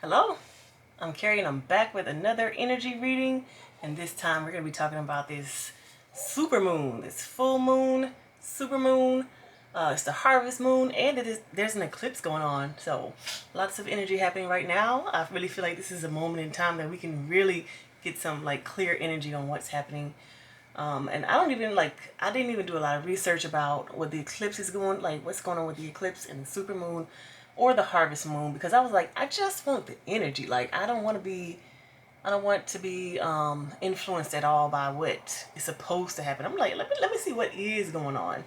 Hello, I'm Carrie and I'm back with another energy reading, and this time we're going to be talking about this supermoon, this full moon, supermoon. It's the harvest moon, and there's an eclipse going on, so lots of energy happening right now. I really feel like this is a moment in time that we can really get some like clear energy on what's happening. And I didn't even do a lot of research about what the eclipse is going, like what's going on with the eclipse and the supermoon or the harvest moon, because I was like, I just want the energy. Like, I don't want to be influenced at all by what is supposed to happen. I'm like, let me see what is going on.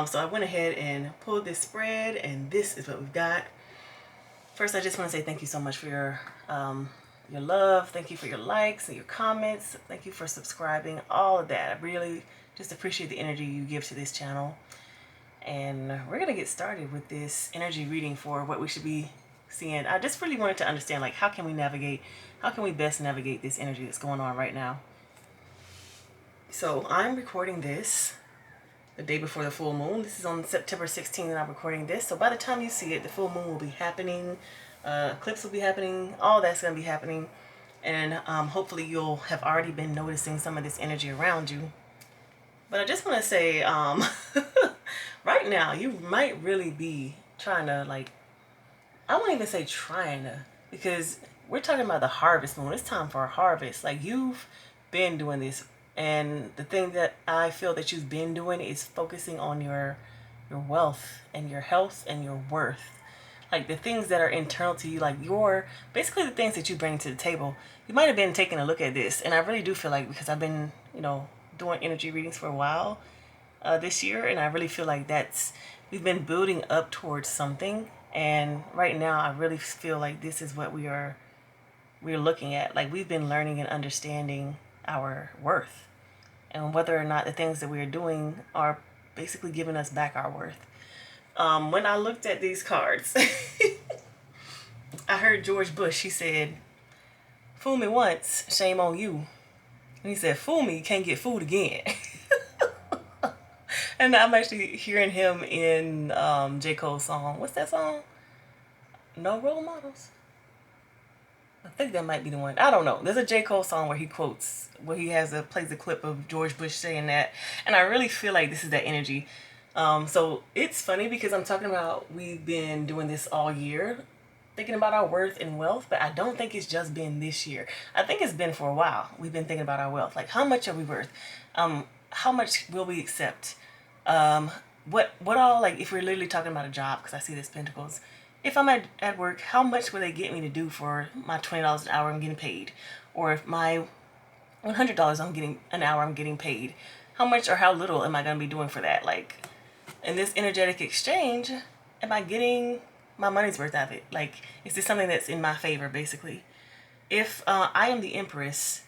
So I went ahead and pulled this spread, and this is what we've got. First, I just want to say thank you so much for your love. Thank you for your likes and your comments. Thank you for subscribing. All of that. I really just appreciate the energy you give to this channel. And we're going to get started with this energy reading for what we should be seeing. I just really wanted to understand, like, how can we best navigate this energy that's going on right now? So I'm recording this the day before the full moon. This is on September 16th that I'm recording this. So by the time you see it, the full moon will be happening. Eclipse will be happening. All that's going to be happening. And hopefully you'll have already been noticing some of this energy around you. But I just want to say, right now, you might really be trying to, like, I won't even say trying to, because we're talking about the harvest moon. It's time for a harvest. Like, you've been doing this. And the thing that I feel that you've been doing is focusing on your wealth and your health and your worth. Like the things that are internal to you, like basically the things that you bring to the table. You might have been taking a look at this, and I really do feel like, because I've been, doing energy readings for a while this year, and I really feel like we've been building up towards something, and right now I really feel like this is what we're looking at. Like, we've been learning and understanding our worth, and whether or not the things that we're doing are basically giving us back our worth. When I looked at these cards, I heard George Bush. He said, "Fool me once, shame on you." And he said, "Fool me, you can't get fooled again." And I'm actually hearing him in J. Cole's song. What's that song? No Role Models? I think that might be the one. I don't know. There's a J. Cole song where he plays a clip of George Bush saying that. And I really feel like this is that energy. So it's funny because I'm talking about, we've been doing this all year, thinking about our worth and wealth, but I don't think it's just been this year. I think it's been for a while. We've been thinking about our wealth. Like, how much are we worth? How much will we accept? What all, like, if we're literally talking about a job, because I see this Pentacles. If I'm at work, how much will they get me to do for my $20 an hour I'm getting paid? Or if my $100 an hour I'm getting paid, how much or how little am I going to be doing for that? Like, in this energetic exchange, am I getting my money's worth out of it? Like, is this something that's in my favor, basically? If I am the Empress,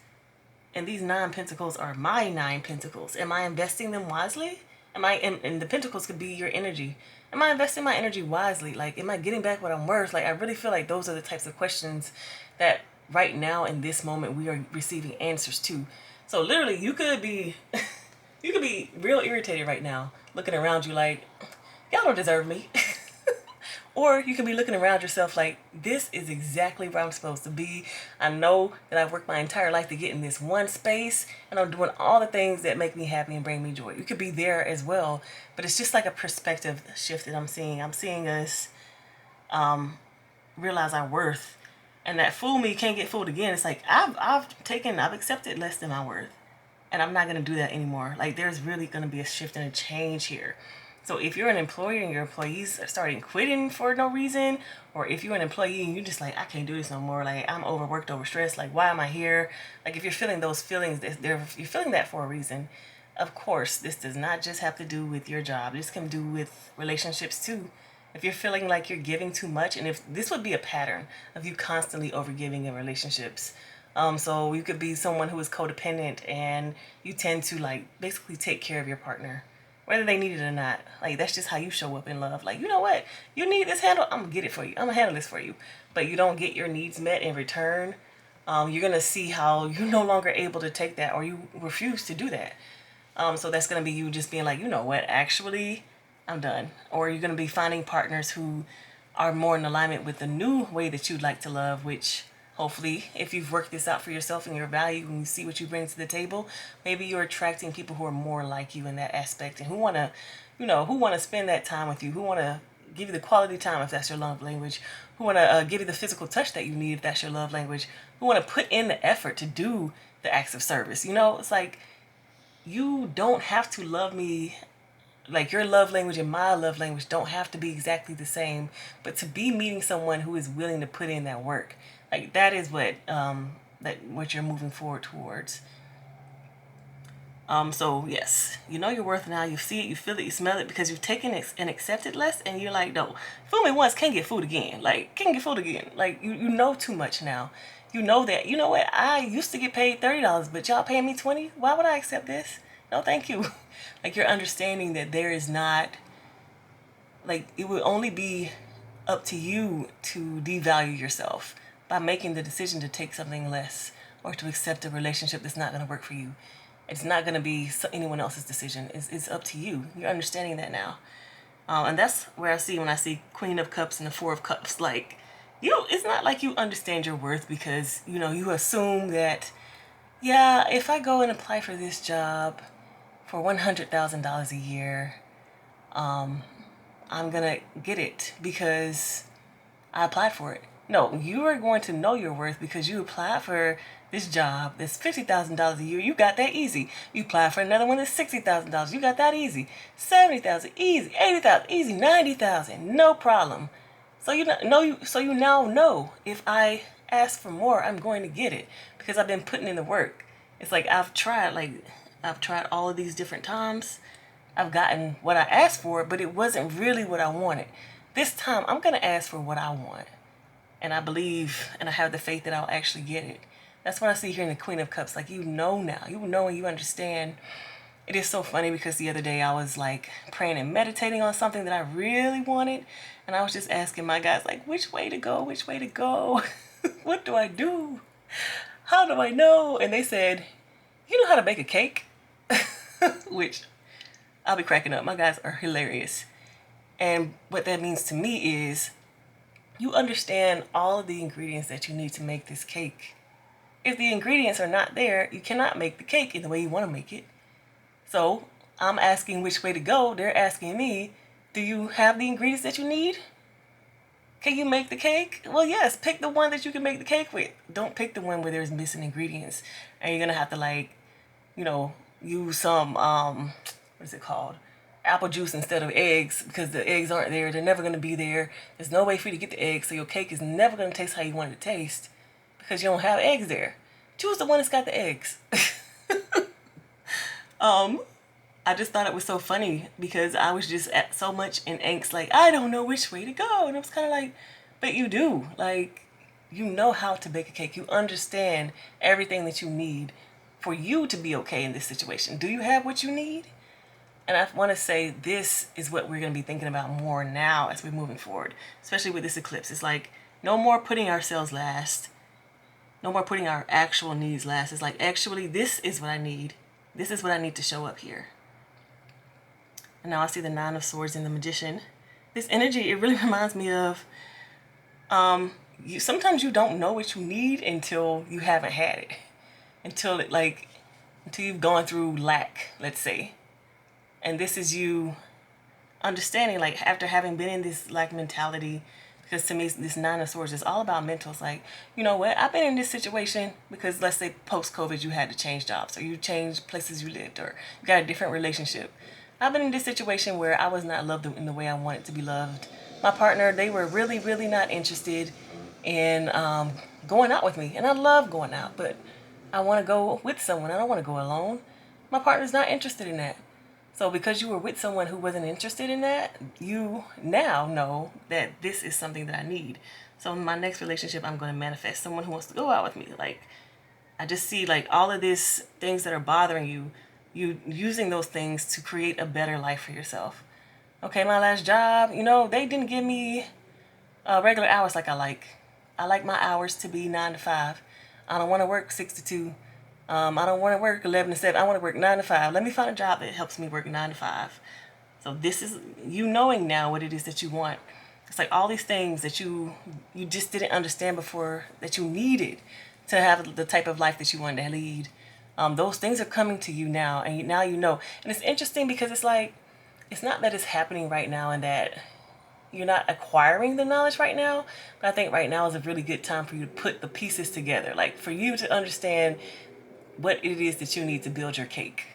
and these 9 pentacles are my 9 pentacles, am I investing them wisely? And the pentacles could be your energy. Am I investing my energy wisely? Like, am I getting back what I'm worth? Like, I really feel like those are the types of questions that right now in this moment we are receiving answers to. So literally, you could be you could be real irritated right now, looking around you like, y'all don't deserve me. Or you can be looking around yourself like, this is exactly where I'm supposed to be. I know that I've worked my entire life to get in this one space, and I'm doing all the things that make me happy and bring me joy. You could be there as well, but it's just like a perspective shift that I'm seeing. I'm seeing us realize our worth, and that fool me can't get fooled again. It's like, I've accepted less than my worth, and I'm not going to do that anymore. Like, there's really going to be a shift and a change here. So if you're an employer and your employees are starting quitting for no reason, or if you're an employee and you're just like, I can't do this no more, like, I'm overworked, overstressed, like, why am I here? Like, if you're feeling those feelings, you're feeling that for a reason. Of course, this does not just have to do with your job. This can do with relationships too. If you're feeling like you're giving too much, and if this would be a pattern of you constantly overgiving in relationships. So you could be someone who is codependent, and you tend to, like, basically take care of your partner, whether they need it or not. Like, that's just how you show up in love. Like, you know what? You need this handle? I'm going to get it for you. I'm going to handle this for you. But you don't get your needs met in return. You're going to see how you're no longer able to take that, or you refuse to do that. So that's going to be you just being like, you know what? Actually, I'm done. Or you're going to be finding partners who are more in alignment with the new way that you'd like to love, which hopefully, if you've worked this out for yourself and your value and you see what you bring to the table, maybe you're attracting people who are more like you in that aspect and who want to, who want to spend that time with you, who want to give you the quality time if that's your love language, who want to give you the physical touch that you need if that's your love language, who want to put in the effort to do the acts of service. It's like you don't have to love me. Like your love language and my love language don't have to be exactly the same, but to be meeting someone who is willing to put in that work, like that is what you're moving forward towards. So yes, you know your worth now. You see it, you feel it, you smell it, because you've taken it and accepted less, and you're like, no, fool me once, can't get food again. Like, can't get food again. Like you know too much now. You know that. You know what? I used to get paid $30, but y'all paying me $20. Why would I accept this? No, thank you. Like you're understanding that there is not, like it will only be up to you to devalue yourself by making the decision to take something less or to accept a relationship that's not going to work for you. It's not going to be anyone else's decision. It's up to you. You're understanding that now. And that's where I see when I see Queen of Cups and the Four of Cups. Like, it's not like you understand your worth because, you assume that, yeah, if I go and apply for this job for $100,000 a year, I'm going to get it because I applied for it. No, you are going to know your worth because you applied for this job that's $50,000 a year. You got that easy. You applied for another one that's $60,000. You got that easy. $70,000 easy. $80,000 easy. $90,000 no problem. So you now know if I ask for more, I'm going to get it because I've been putting in the work. It's like I've tried all of these different times. I've gotten what I asked for, but it wasn't really what I wanted. This time I'm going to ask for what I want. And I believe and I have the faith that I'll actually get it. That's what I see here in the Queen of Cups. Like, now. You know and you understand. It is so funny because the other day I was like praying and meditating on something that I really wanted. And I was just asking my guys, like, which way to go? Which way to go? What do I do? How do I know? And they said, you know how to bake a cake? Which I'll be cracking up. My guys are hilarious. And what that means to me is you understand all of the ingredients that you need to make this cake. If the ingredients are not there, you cannot make the cake in the way you want to make it. So I'm asking which way to go. They're asking me, do you have the ingredients that you need? Can you make the cake? Well, yes, pick the one that you can make the cake with. Don't pick the one where there's missing ingredients. And you're going to have to use some, what is it called? Apple juice instead of eggs because the eggs aren't there. They're never going to be there. There's no way for you to get the eggs, so your cake is never going to taste how you want it to taste because you don't have eggs there. Choose the one that's got the eggs. I just thought it was so funny because I was just so much in angst, like, I don't know which way to go. And I was kind of like, but you do. Like, you know how to bake a cake. You understand everything that you need for you to be okay in this situation. Do you have what you need? And I want to say this is what we're going to be thinking about more now as we're moving forward, especially with this eclipse. It's like no more putting ourselves last. No more putting our actual needs last. It's like, actually, this is what I need. This is what I need to show up here. And now I see the Nine of Swords and the Magician. This energy, it really reminds me of, sometimes you don't know what you need until you haven't had it. Until you've gone through lack, let's say. And this is you understanding, like, after having been in this lack mentality, because to me, this Nine of Swords is all about mental. It's like, you know what? I've been in this situation because, let's say, post-COVID, you had to change jobs, or you changed places you lived, or you got a different relationship. I've been in this situation where I was not loved in the way I wanted to be loved. My partner, they were really, really not interested in going out with me. And I love going out, but I want to go with someone. I don't want to go alone. My partner's not interested in that. So because you were with someone who wasn't interested in that, you now know that this is something that I need. So in my next relationship, I'm going to manifest someone who wants to go out with me. Like, I just see like all of these things that are bothering you, you using those things to create a better life for yourself. Okay, my last job, they didn't give me regular hours like I like. I like my hours to be 9 to 5. I don't want to work 6 to 2. I don't want to work 11 to 7. I want to work 9 to 5. Let me find a job that helps me work 9 to 5. So this is you knowing now what it is that you want. It's like all these things that you just didn't understand before that you needed to have the type of life that you wanted to lead. Those things are coming to you now, and now you know. And it's interesting because it's like, it's not that it's happening right now and that you're not acquiring the knowledge right now, but I think right now is a really good time for you to put the pieces together, like for you to understand what it is that you need to build your cake.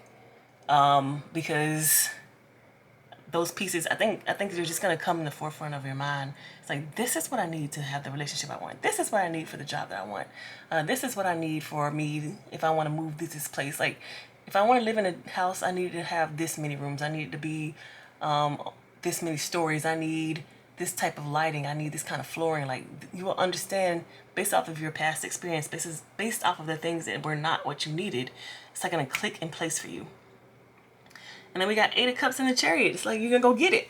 Because those pieces, I think they're just gonna come in the forefront of your mind. It's like, this is what I need to have the relationship I want. This is what I need for the job that I want. This is what I need for me if I want to move to this place. Like, if I want to live in a house, I need to have this many rooms. I need it to be this many stories. I need this type of lighting. I need this kind of flooring. Like, you will understand based off of your past experience, based off of the things that were not what you needed. It's like gonna click in place for you. And then we got 8 of Cups in the Chariot. It's like, you're gonna go get it.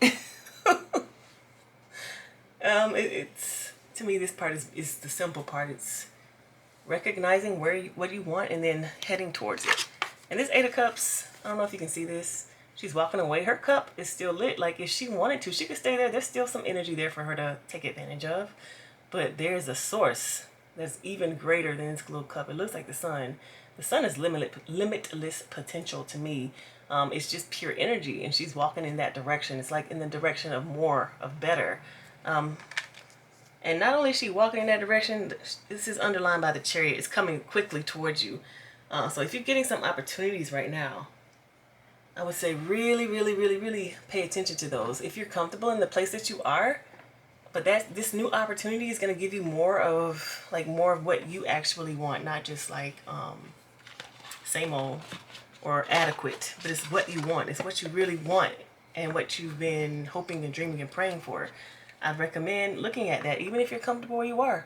It's to me, this part is the simple part. It's recognizing what you want and then heading towards it. And this 8 of Cups, I don't know if you can see this. She's walking away. Her cup is still lit. Like, if she wanted to, she could stay there. There's still some energy there for her to take advantage of. But there's a source that's even greater than this little cup. It looks like the sun. The sun is limitless potential to me. It's just pure energy, and she's walking in that direction. It's like in the direction of more, of better. And not only is she walking in that direction, this is underlined by the Chariot. It's coming quickly towards you. So if you're getting some opportunities right now, I would say really, really, really, really pay attention to those. If you're comfortable in the place that you are, but this new opportunity is going to give you more of what you actually want, not just like same old or adequate, but it's what you want. It's what you really want and what you've been hoping and dreaming and praying for. I'd recommend looking at that, even if you're comfortable where you are.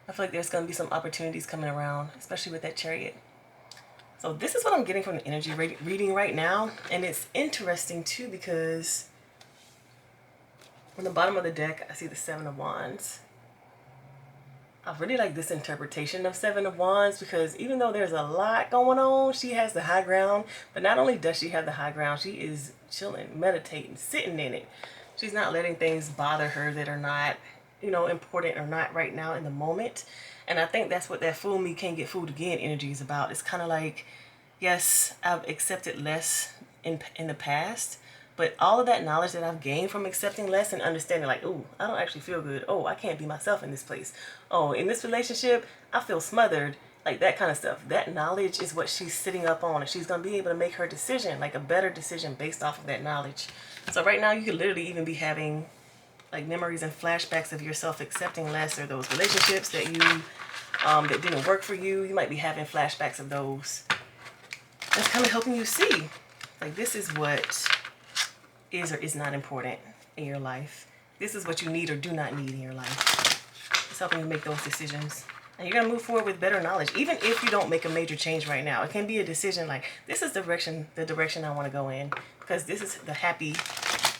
I feel like there's going to be some opportunities coming around, especially with that Chariot. So this is what I'm getting from the energy reading right now. And it's interesting too, because on the bottom of the deck, I see the 7 of Wands. I really like this interpretation of 7 of Wands, because even though there's a lot going on, she has the high ground. But not only does she have the high ground, she is chilling, meditating, sitting in it. She's not letting things bother her that are not, important or not right now in the moment. And I think that's what that fool me can't get fooled again energy is about. It's kind of like, yes, I've accepted less in the past, but all of that knowledge that I've gained from accepting less and understanding, like, oh, I don't actually feel good. Oh, I can't be myself in this place. Oh, in this relationship, I feel smothered. Like that kind of stuff. That knowledge is what she's sitting up on, and she's going to be able to make her decision, like a better decision based off of that knowledge. So right now, you could literally even be having like memories and flashbacks of yourself accepting less, or those relationships that you that didn't work for you. You might be having flashbacks of those. That's kind of helping you see, like, this is what is or is not important in your life. This is what you need or do not need in your life. It's helping you make those decisions. And you're going to move forward with better knowledge. Even if you don't make a major change right now, it can be a decision like, this is the direction I want to go in. Because this is the happy,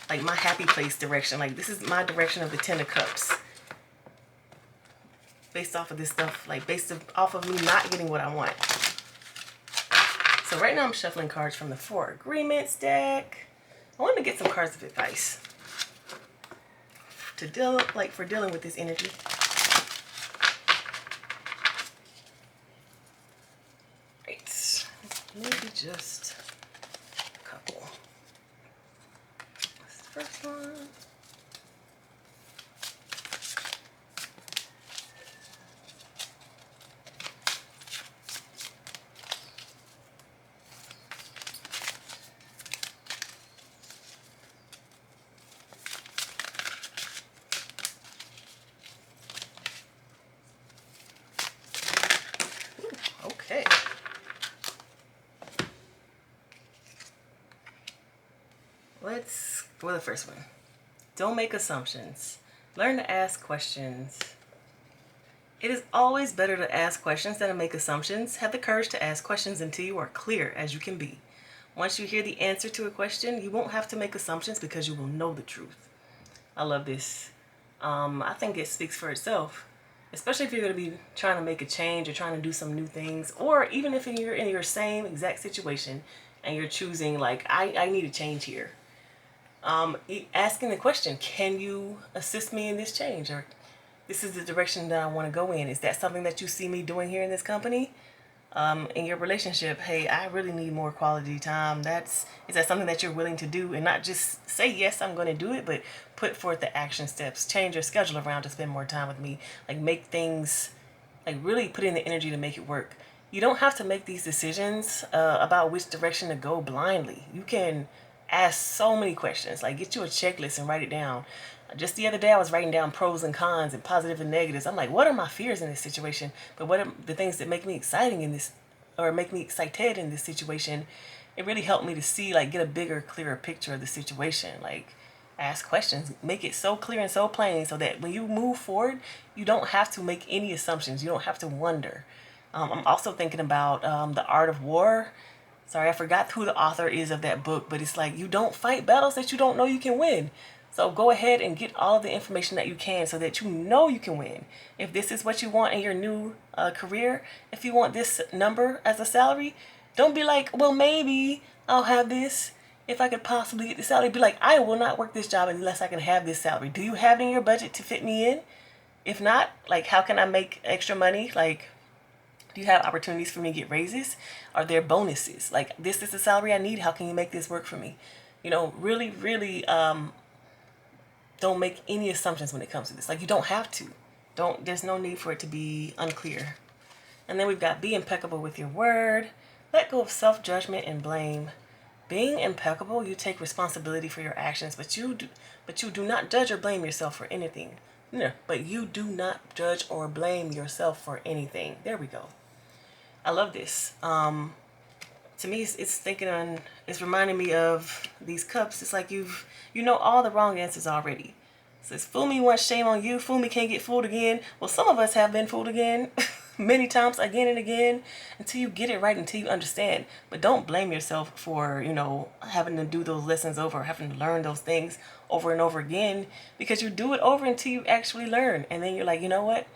like my happy place direction. Like, this is my direction of the 10 of Cups. Based off of this stuff, like based off of me not getting what I want. So right now I'm shuffling cards from the 4 Agreements deck. I want to get some cards of advice to for dealing with this energy. Right. Maybe just a couple. That's the first one. Okay. Let's go with the first one. Don't make assumptions. Learn to ask questions. It is always better to ask questions than to make assumptions. Have the courage to ask questions until you are clear as you can be. Once you hear the answer to a question, you won't have to make assumptions because you will know the truth. I love this. I think it speaks for itself. Especially if you're going to be trying to make a change or trying to do some new things, or even if you're in your same exact situation and you're choosing like, I need a change here. Asking the question, can you assist me in this change? Or this is the direction that I want to go in. Is that something that you see me doing here in this company? In your relationship, hey, I really need more quality time. Is that something that you're willing to do, and not just say yes, I'm going to do it, but put forth the action steps. Change your schedule around to spend more time with me. Like, make things, like, really put in the energy to make it work. You don't have to make these decisions about which direction to go blindly. You can ask so many questions. Like, get you a checklist and write it down. Just the other day, I was writing down pros and cons and positive and negatives. I'm like, what are my fears in this situation? But what are the things that make me exciting in this, or make me excited in this situation? It really helped me to see, like, get a bigger, clearer picture of the situation. Like, ask questions, make it so clear and so plain, so that when you move forward, you don't have to make any assumptions. You don't have to wonder. I'm also thinking about The Art of War. Sorry, I forgot who the author is of that book, but it's like, you don't fight battles that you don't know you can win. So go ahead and get all of the information that you can, so that you know you can win. If this is what you want in your new career, if you want this number as a salary, don't be like, well, maybe I'll have this if I could possibly get the salary. Be like, I will not work this job unless I can have this salary. Do you have it in your budget to fit me in? If not, like, how can I make extra money? Like, do you have opportunities for me to get raises? Are there bonuses? Like, this is the salary I need. How can you make this work for me? Really, really don't make any assumptions when it comes to this. Like, you don't have to. There's no need for it to be unclear. And then we've got, be impeccable with your word. Let go of self-judgment and blame. Being impeccable, you take responsibility for your actions, but you do not judge or blame yourself for anything. No, but you do not judge or blame yourself for anything. There we go. I love this. To me, it's reminding me of these cups. It's like you know all the wrong answers already. It says, fool me once, shame on you. Fool me, can't get fooled again. Well, some of us have been fooled again many times, again and again, until you get it right, until you understand. But don't blame yourself for, having to do those lessons over, having to learn those things over and over again, because you do it over until you actually learn. And then you're like, you know what?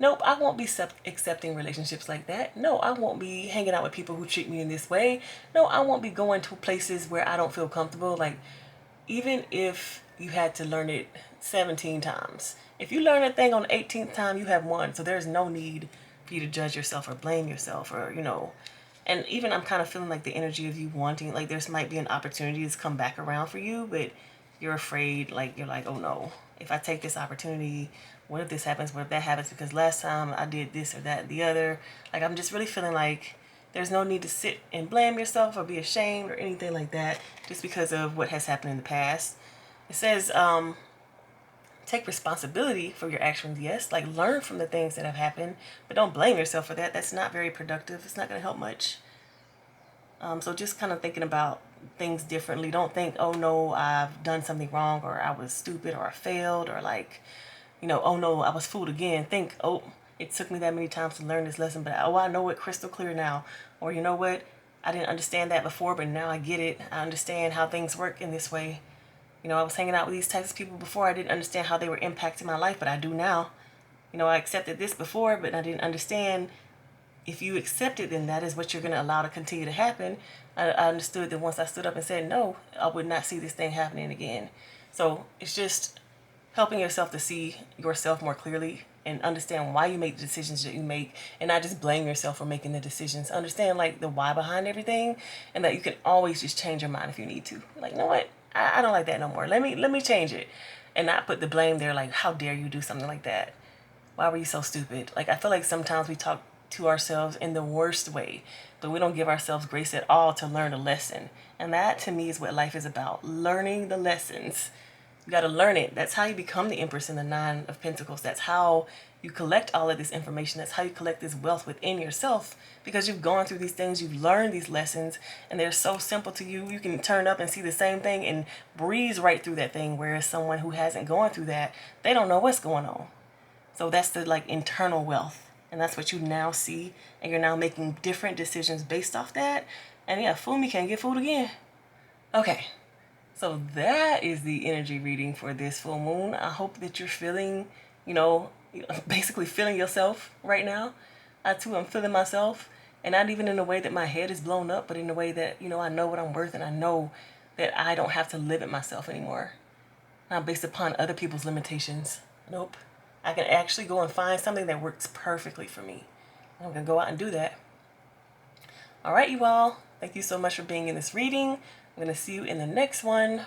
Nope, I won't be accepting relationships like that. No, I won't be hanging out with people who treat me in this way. No, I won't be going to places where I don't feel comfortable. Like, even if you had to learn it 17 times, if you learn a thing on the 18th time, you have won. So there's no need for you to judge yourself or blame yourself, or, And even I'm kind of feeling like the energy of you wanting, like, there's might be an opportunity to come back around for you, but you're afraid, like, you're like, oh no, if I take this opportunity, what if this happens? What if that happens? Because last time I did this or that, the other. Like, I'm just really feeling like there's no need to sit and blame yourself or be ashamed or anything like that, just because of what has happened in the past. It says, take responsibility for your actions, yes. Like, learn from the things that have happened, but don't blame yourself for that. That's not very productive. It's not going to help much. So just kind of thinking about things differently. Don't think, oh no, I've done something wrong, or I was stupid, or I failed, or like, oh no, I was fooled again. Think, oh, it took me that many times to learn this lesson, but I know it crystal clear now. Or, you know what, I didn't understand that before, but now I get it. I understand how things work in this way. I was hanging out with these types of people before. I didn't understand how they were impacting my life, but I do now. I accepted this before, but I didn't understand. If you accept it, then that is what you're going to allow to continue to happen. I understood that once I stood up and said no, I would not see this thing happening again. So it's just helping yourself to see yourself more clearly and understand why you make the decisions that you make, and not just blame yourself for making the decisions. Understand, like, the why behind everything, and that you can always just change your mind if you need to. Like, you know what? I don't like that no more. Let me change it, and not put the blame there. Like, how dare you do something like that? Why were you so stupid? Like, I feel like sometimes we talk to ourselves in the worst way, but we don't give ourselves grace at all to learn a lesson. And that, to me, is what life is about. Learning the lessons. You got to learn it. That's how you become the Empress in the Nine of Pentacles. That's how you collect all of this information. That's how you collect this wealth within yourself, because you've gone through these things, you've learned these lessons, and they're so simple to you. You can turn up and see the same thing and breeze right through that thing, whereas someone who hasn't gone through that, they don't know what's going on. So that's the, like, internal wealth. And that's what you now see, and you're now making different decisions based off that. And yeah, fool me, can't get fooled again. Okay, so that is the energy reading for this full moon. I hope that you're feeling, basically feeling yourself right now. I too am feeling myself, and not even in a way that my head is blown up, but in a way that, I know what I'm worth, and I know that I don't have to limit myself anymore. Not based upon other people's limitations. Nope. I can actually go and find something that works perfectly for me. I'm going to go out and do that. All right, you all. Thank you so much for being in this reading. I'm going to see you in the next one.